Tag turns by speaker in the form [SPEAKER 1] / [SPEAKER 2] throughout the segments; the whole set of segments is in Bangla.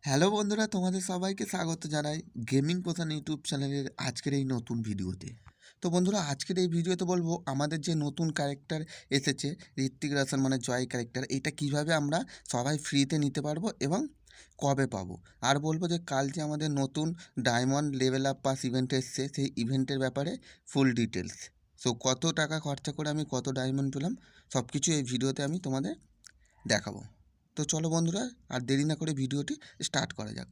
[SPEAKER 1] হ্যালো বন্ধুরা, তোমাদের সবাইকে স্বাগত জানাই গেমিং প্রধান ইউটিউব চ্যানেলের আজকের এই নতুন ভিডিওতে। তো বন্ধুরা, আজকের এই ভিডিওতে বলবো আমাদের যে নতুন ক্যারেক্টার এসেছে ঋত্বিক রোশন মানে জয় ক্যারেক্টার, এটা কিভাবে আমরা সবাই ফ্রিতে নিতে পারবো এবং কবে পাবো। আর বলবো যে কাল যে আমাদের নতুন diamond level up pass event এসছে, সেই ইভেন্টের ব্যাপারে ফুল ডিটেলস। সো কত টাকা খরচা করে আমি কত ডায়মন্ড পেলাম সব কিছু এই ভিডিওতে আমি তোমাদের দেখাবো। তো চলো বন্ধুরা, আর দেরি না করে ভিডিওটি স্টার্ট করা যাক।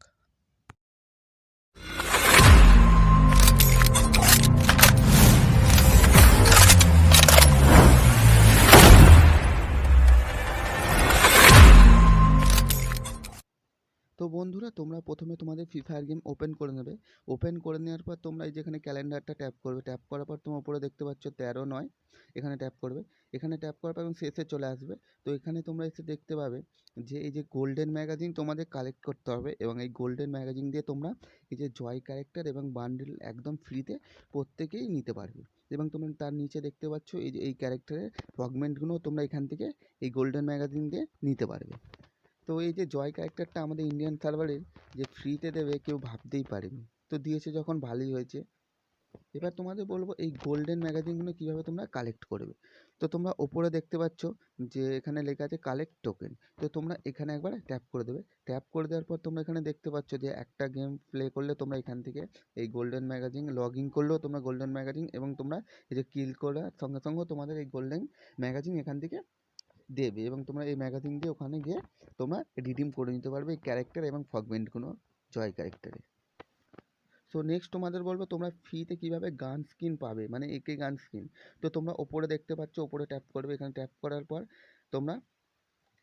[SPEAKER 1] তো বন্ধুরা, তোমরা প্রথমে তোমাদের ফ্রি ফায়ার গেম ওপেন করে নেবে। ওপেন করে নেওয়ার পর তোমরা এই যেখানে ক্যালেন্ডারটা ট্যাপ করবে, ট্যাপ করার পর তোমার উপরে দেখতে পাচ্ছ 13/9, এখানে ট্যাপ করবে। এখানে ট্যাপ করার পর এবং শেষে চলে আসবে। তো এখানে তোমরা এসে দেখতে পাবে যে এই যে গোল্ডেন ম্যাগাজিন তোমাদের কালেক্ট করতে হবে, এবং এই গোল্ডেন ম্যাগাজিন দিয়ে তোমরা এই যে জয় ক্যারেক্টার এবং বান্ডিল একদম ফ্রিতে প্রত্যেকেই নিতে পারবে। এবং তোমরা তার নিচে দেখতে পাচ্ছ এই যে এই ক্যারেক্টারের ফ্রগমেন্টগুলো তোমরা এখান থেকে এই গোল্ডেন ম্যাগাজিন দিয়ে নিতে পারবে। তো এই যে জয় ক্যারেক্টারটা আমাদের ইন্ডিয়ান সার্ভারে যে ফ্রিতে দেবে কেউ ভাবতেই পারেনি, তো দিয়েছে যখন ভালোই হয়েছে। এবার তোমাদের বলবো এই গোল্ডেন ম্যাগাজিনগুলো কীভাবে তোমরা কালেক্ট করবে। তো তোমরা ওপরে দেখতে পাচ্ছ যে এখানে লেখা আছে কালেক্ট টোকেন। তো তোমরা এখানে একবার ট্যাপ করে দেবে। ট্যাপ করে দেওয়ার পর তোমরা এখানে দেখতে পাচ্ছ যে একটা গেম প্লে করলে তোমরা এখান থেকে এই গোল্ডেন ম্যাগাজিন লগ ইন করলেও তোমরা গোল্ডেন ম্যাগাজিন, এবং তোমরা এই যে কিল করার সঙ্গে সঙ্গে তোমাদের এই গোল্ডেন ম্যাগাজিন এখান থেকে দেবে, এবং তোমরা এই ম্যাগাজিন দিয়ে ওখানে গিয়ে তোমরা রিডিম করে নিতে পারবে এই ক্যারেক্টার এবং ফ্রগমেন্টগুলো জয় ক্যারেক্টারে। সো নেক্সট তোমাদের বলবো তোমরা ফ্রিতে কীভাবে গান স্কিন পাবে, মানে একে গান স্কিন। তো তোমরা ওপরে দেখতে পাচ্ছ, ওপরে ট্যাপ করবে। এখানে ট্যাপ করার পর তোমরা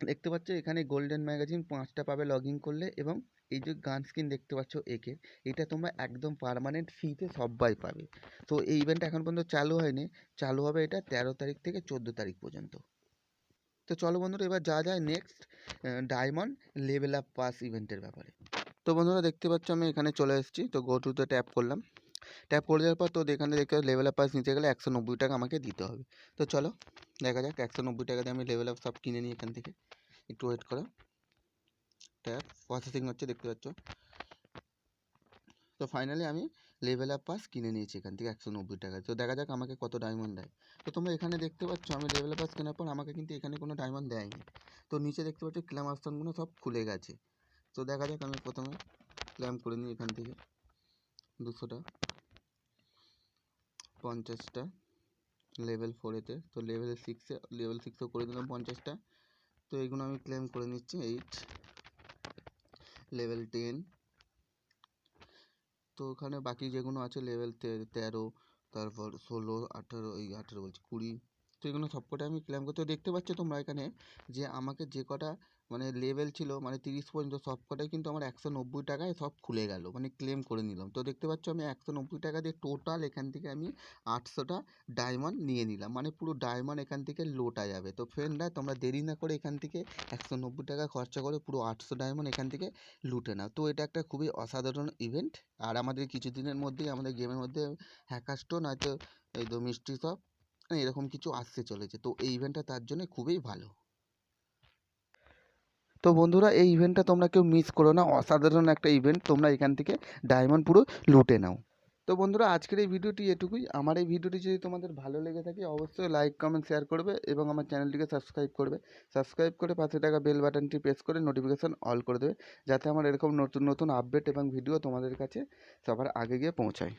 [SPEAKER 1] দেখতে পাচ্ছ এখানে গোল্ডেন ম্যাগাজিন 5টা পাবে লগ ইন করলে, এবং এই যে গান স্কিন দেখতে পাচ্ছ একে, এটা তোমরা একদম পার্মানেন্ট ফ্রিতে সবাই পাবে। তো এই ইভেন্ট এখন পর্যন্ত চালু হয়নি, চালু হবে এটা 13 তারিখ থেকে 14 তারিখ পর্যন্ত। তো চলো বন্ধুরা, এবার যা যায় next diamond level up pass ইভেন্টের ব্যাপারে। তো বন্ধুরা দেখতে পাচ্ছ আমি এখানে চলে এসেছি। তো গো টুতে ট্যাপ করলাম। ট্যাপ করে দেওয়ার পর তো এখানে দেখতে লেভেল আপ পাস নিতে গেলে 190 টাকা আমাকে দিতে হবে। তো চলো দেখা যাক 190 টাকা দিয়ে আমি লেভেল আপ সব কিনে নিই এখান থেকে। একটু ওয়েট করো, ট্যাপ প্রসেসিং হচ্ছে দেখতে পাচ্ছ। তো ফাইনালি আমি লেভেল আপ পাস কিনে নিয়েছি এখান থেকে 190 টাকায়। তো দেখা যাক আমাকে কত ডায়মন্ড দেয়। তো তোমরা এখানে দেখতে পাচ্ছ আমি লেভেল আপ পাস কেনার পর আমাকে কিন্তু এখানে কোনো ডায়মন্ড দেয়নি। তো নিচে দেখতে পাচ্ছ ক্লেম অপশনগুলো সব খুলে গেছে। তো দেখা যাক, আমি প্রথমে ক্লেম করে নিই এখান থেকে 200টা, 50টা লেভেল 4এতে। তো লেভেল 6এও করে দিলাম 50টা। তো এইগুলো আমি ক্লেম করে নিচ্ছি। 8 লেভেল 10। তো ওখানে বাকি যেগুলো আছে লেভেল 13, তারপর 16, 18, এই 18 বলছি 20। তো এগুলো সবকটা আমি ক্লেম করতে দেখতে পাচ্ছ তোমরা এখানে যে আমাকে যে কটা মানে লেভেল ছিল মানে 30 পর্যন্ত সবকটাই কিন্তু আমার 190 টাকায় সব খুলে গেল, মানে ক্লেম করে নিলাম। তো দেখতে পাচ্ছ আমি 190 টাকা দিয়ে টোটাল এখান থেকে আমি 800টা ডায়মন্ড নিয়ে নিলাম, মানে পুরো ডায়মন্ড এখান থেকে লোটা যাবে। তো ফ্রেন্ডরা, তোমরা দেরি না করে এখান থেকে 190 টাকা খরচা করে পুরো 800 ডায়মন্ড এখান থেকে লুটে নাও। তো এটা একটা খুবই অসাধারণ ইভেন্ট। আর আমাদের কিছুদিনের মধ্যেই আমাদের গেমের মধ্যে হ্যাকারস্টোন হয়তো এই তো মিস্ট্রি শপ এরকম কিছু আসতে চলেছে। তো এই ইভেন্টটা তার জন্য খুবই ভালো। তো বন্ধুরা, এই ইভেন্টটা তোমরা কেউ মিস করো না, অসাধারণ একটা ইভেন্ট। তোমরা এখান থেকে ডায়মন্ড পুরো লুটে নাও। তো বন্ধুরা, আজকের এই ভিডিওটি এটুকুই। আমার এই ভিডিওটি যদি তোমাদের ভালো লেগে থাকে অবশ্যই লাইক কমেন্ট শেয়ার করবে, এবং আমার চ্যানেলটিকে সাবস্ক্রাইব করবে। সাবস্ক্রাইব করে পাশে থাকা বেল বাটনটি প্রেস করে নোটিফিকেশন অল করে দেবে, যাতে আমার এরকম নতুন নতুন আপডেট এবং ভিডিও তোমাদের কাছে সবার আগে গিয়ে পৌঁছায়।